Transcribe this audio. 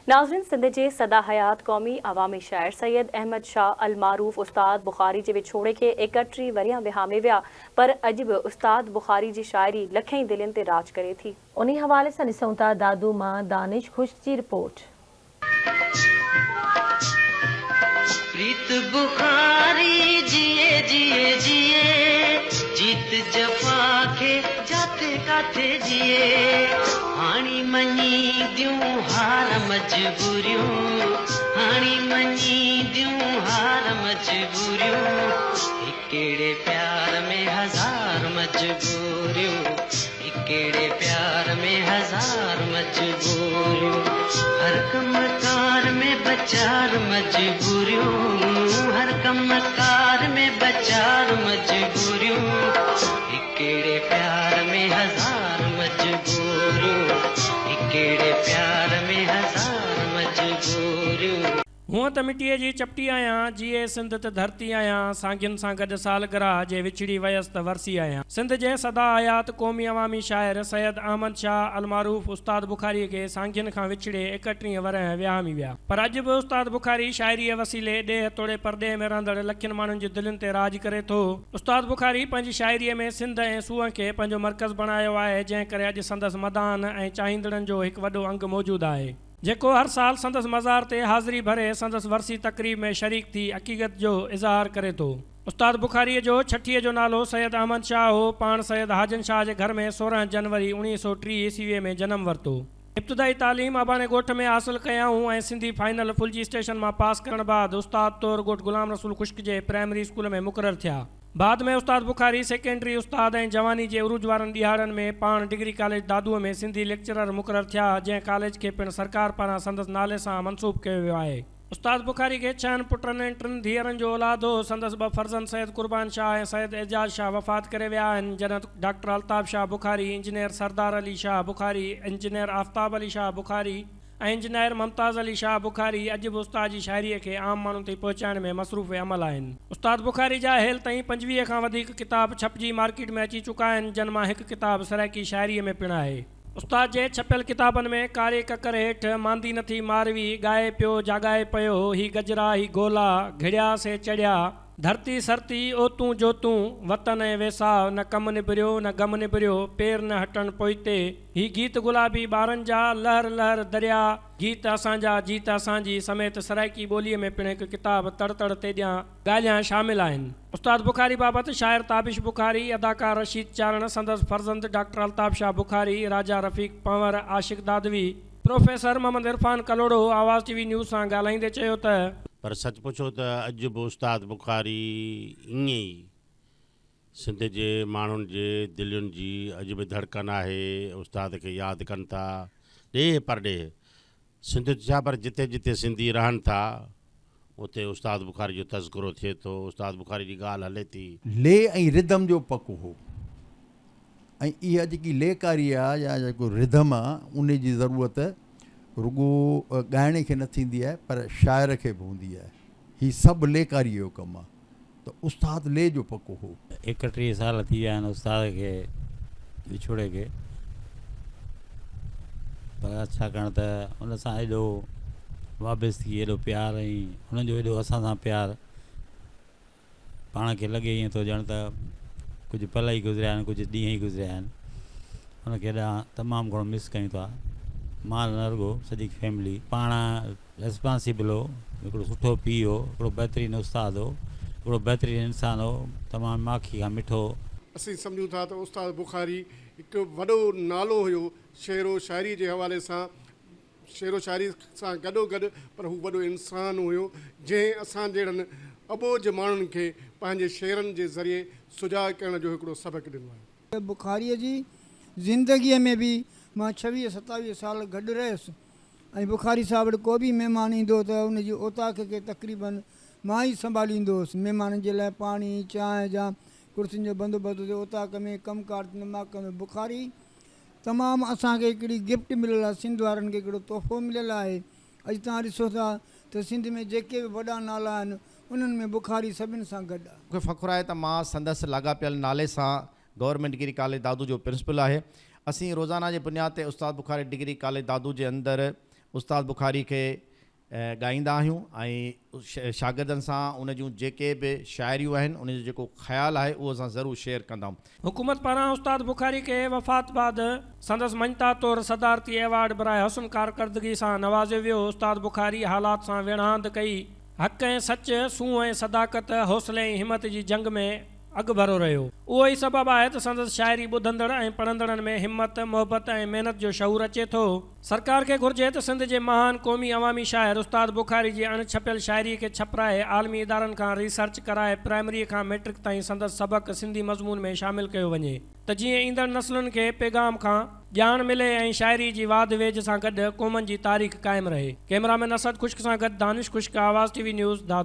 नाज़रीन, सिंध जे सदा हयात क़ौमी अवामी शाइर सैयद अहमद शाह अलमारूफ उस्ताद बुखारी जे विछोड़े खे 31 वरियां विहामे विया, पर अॼु बि उस्ताद बुखारी जी शाइरी लखई दिलनि ते राज करे थी। उन्ही हवाले सां ॾिसूं था दादू मां दानिश खुश जी रिपोर्ट। प्रीत बुखारी जिए जिए जिए जीत जफा के जाते काथे जिए हाणी मनी दियूं हार मजबूरियूं हाणी मनी दियूं हार मजबूरियूं हिकेड़े प्यार में हजार मजबूरियूं हिकेड़े प्यार में हजार मजबूरियूं हर कमकार में बचार मजबूरियों हर कमकार में बचार मजबूरियों हिकेड़े प्यार में हजार मजबूरियों हिकेड़े प्यार में हजार मजबूरियों। हूँ तो मिट्टीअ जी चपटी आहियां जीए सिंध ते धरती आहियां सांगियुनि सां गॾु सालगिरह जे विछड़ी वयसि त वरसी आहियां। सिंध जे सदा हयात क़ौमी अवामी शाइर सैयद अहमद शाह अलमारूफ उस्ताद बुखारी के सांगियुनि खां विछड़े 31 वरह विहामी विया, पर अॼु बि उस्ताद बुखारी शाइरीअ वसीले ॾेह तोड़े परदे में रहंदड़ लखनि माण्हुनि जी दिलनि ते राज करे थो। उस्ताद बुखारी पंहिंजी शाइरीअ में सिंध ऐं सूअं खे पंहिंजो मर्कज़ बणायो आहे, जंहिं करे अॼु संदसि मदान ऐं चाहींदड़नि जो हिकु वॾो अंग मौजूदु आहे जेको हर साल संदसि मज़ार ते हाज़िरी भरे संदसि वरसी तक़रीब में शरीक थी अक़ीक़त जो इज़हार करे थो। उस्ताद बुखारीअ जो छठीअ जो नालो सैयद अहमद शाह हो। पाण सैयद हाजन शाह जे घर में 16 जनवरी 1930 ईस्वीअ में जनम वरितो। इब्तिदाई तालीम अबाने ॻोठ में हासिल कयाऊं ऐं सिंधी फाइनल फुलजी स्टेशन मां पास करण बाद उस्ताद तौरु ॻोठ गुलाम रसूल खुश्क जे प्राइमरी स्कूल में मुक़रर थिया। बाद में उस्ताद बुखारी सेकेंडरी उस्ताद ऐं जवानी जे उरूज वारनि ॾियारनि में पाण डिग्री कॉलेज दादूअ में सिंधी लेक्चरर मुक़रर थिया, जंहिं कॉलेज खे पिणु सरकार पारां संदसि नाले सां मंसूब कयो वियो आहे। उस्ताद बुखारी खे 6 पुटनि ऐं 3 धीअरनि जो औलाद हो। संदसि 2 फर्ज़ंद सैयद कुर्बान शाह ऐं सैयद एजाज शाह वफ़ात करे विया आहिनि, जॾहिं डॉक्टर अल्ताफ़ शाह बुखारी, इंजीनियर सरदार अली शाह बुखारी, इंजीनियर आफ्ताब अली शाह बुखारी ऐं इंजीनियर मुमताज़ अली शाह बुखारी अॼु बि उस्ताद जी शाइरीअ खे आम माण्हुनि ताईं पहुचाइण में मसरूफ़ अमल आहिनि। उस्ताद बुखारी जा हेल ताईं 25 खां वधीक किताब छपजी मार्केट में अची चुका आहिनि, जिन मां हिकु किताब सराइकी शाइरीअ में पिणु आहे। उस्ताद जे छपियल किताबनि में कारे ककर हेठि मांदी नथी मारवी, गाए पियो जागाए पियो, ही गजरा ही गोला, घिड़िया से चढ़िया, धरती सरती ओतूं जोतूं, वतन ऐं वेसाह, न कमु निबिरियो न गमु निबिरियो, पेर न हटण पोइते, ही गीत गुलाबी ॿारनि जा, लहर लहर दरिया, गीत असांजा जीत असांजी समेत सराइकी ॿोलीअ में पिणु हिकु किताब तड़ तड़ तेॾियां ॻाल्हियां शामिल आहिनि। उस्ताद बुखारी बाबति शाइर ताबिश बुखारी, अदाकार रशीद चारण, संदसि फर्ज़ंद डॉक्टर अल्ताफ़ शाह बुखारी, राजा रफ़ीक पंवर, आशिक दादवी, प्रोफेसर मोहम्मद इरफान कलोड़ो आवाज़ टीवी न्यूज़ सां ॻाल्हाईंदे चयो त पर सच पुछो त अॼु बि उस्ताद बुखारी ईअं ई सिंध जे माण्हुनि जे दिलयुनि जी अॼु बि धड़कन आहे। उस्ताद खे यादि कनि था ॾेह पर ॾेह सिंध छा, पर जिते जिते सिंधी रहनि था उते उस्ताद बुखारी जो तज़किरो थिए थो, उस्ताद बुखारी जी ॻाल्हि हले थी। ले ऐं रिदम जो पकु हो, ऐं इहा जेकी लेकारी आहे या जेको रिदम आहे उन जी ज़रूरत रुगो ॻाइण खे न थींदी आहे, पर शाइर खे बि हूंदी आहे। हीउ सभु लेकारीअ जो कमु आहे, त उस्ताद ले जो पकु हो। 31 साल थी विया आहिनि उस्ताद खे विछोड़े खे, पर छाकाणि त उन सां एॾो वाबस्तगी, एॾो प्यारु ऐं हुननि जो एॾो असां सां प्यारु पाण खे लॻे ईअं थो ॼण त कुझु पल ई गुज़रिया आहिनि, कुझु ॾींहं ई गुज़रिया आहिनि। हुनखे एॾा तमामु घणो मिस कयूं था, मां न रुगो सॼी फैमिली। पाण रेस्पॉन्सिबल हो, हिकिड़ो सुठो पीउ हो, हिकिड़ो बहितरीनु उस्ताद हो, हिकिड़ो बहितरीनु इंसानु हो, तमामु माखी खां मिठो। असीं सम्झूं था त उस्ताद बुखारी हिकु वॾो नालो हुयो शेरो शाइरी जे हवाले सां, शेरो शाइरी सां गॾोगॾु, पर हू वॾो इंसानु हुयो जंहिं असां जहिड़नि अबोज माण्हुनि खे पंहिंजे शेरनि जे ज़रिए सुजाॻ करण जो हिकिड़ो सबक़ु ॾिनो आहे। बुखारीअ जी ज़िंदगीअ में बि मां 26-27 साल गॾु रहियुसि, ऐं बुखारी साहिब वटि को बि महिमान ईंदो त उनजी ओताक खे तक़रीबन मां ई संभालींदो हुउसि। महिमाननि जे लाइ पाणी चांहि जा कुर्सियुनि जो बंदोबस्तु हुजे, ओताक में कमकार दिमाग़ में। बुखारी तमामु असांखे हिकिड़ी गिफ्ट मिलियलु आहे, सिंध वारनि खे हिकिड़ो तोहफ़ो मिलियलु आहे। अॼु तव्हां ॾिसो था त सिंध में जेके बि वॾा नाला आहिनि उन्हनि में बुखारी सभिनि सां गॾु आहे। मूंखे फ़ख़ुरु आहे त मां संदसि लाॻापियल नाले सां गवर्नमेंट डिग्री कॉलेज दादू जो प्रिंसिपल आहे। असीं रोज़ाना जे बुनियाद ते उस्ताद बुखारी डिग्री कॉलेज दादू जे अंदरि उस्ताद बुखारी खे ॻाईंदा आहियूं ऐं शागिर्दनि सां उन जूं जेके बि शाइरियूं आहिनि उन जो जेको ख़्यालु आहे उहो असां ज़रूरु शेयर कंदा आहियूं। हुकूमत पारां उस्ताद बुखारी खे वफ़ात बाद संदसि मञता तौरु सदारती एवार्ड बराए हुस्न कारकर्दगी सां नवाज़ियो वियो। उस्ताद बुखारी हालात सां विणहांद कई, हक़ ऐं सच, सूंह ऐं सदाकत, हौसले ऐं हिमत जी जंग में अॻु भरो रहियो। उहो ई सबबु आहे त संदसि शाइरी ॿुधंदड़ ऐं पढ़ंदड़नि में हिमत, मोहबत ऐं महिनत जो शऊर अचे थो। सरकार खे घुर्जे त सिंध जे महान क़ौमी अवामी शाइर उस्ताद बुखारी जी अणछपियल शाइरी खे छपराए आलमी इदारनि खां रिसर्च कराए प्राइमरी खां मैट्रिक ताईं संदसि सबक़ सिंधी मज़मून में शामिल कयो वञे त जीअं ईंदड़ नस्लुनि खे पैगाम खां ॼाण मिले ऐं शाइरी जी वाद वेझ सां गॾु क़ौमनि जी तारीख़ क़ाइमु रहे। कैमरामैन असद खुश्क सां गॾु दानिश खुश्क, आवाज़ TV न्यूज़ दादू।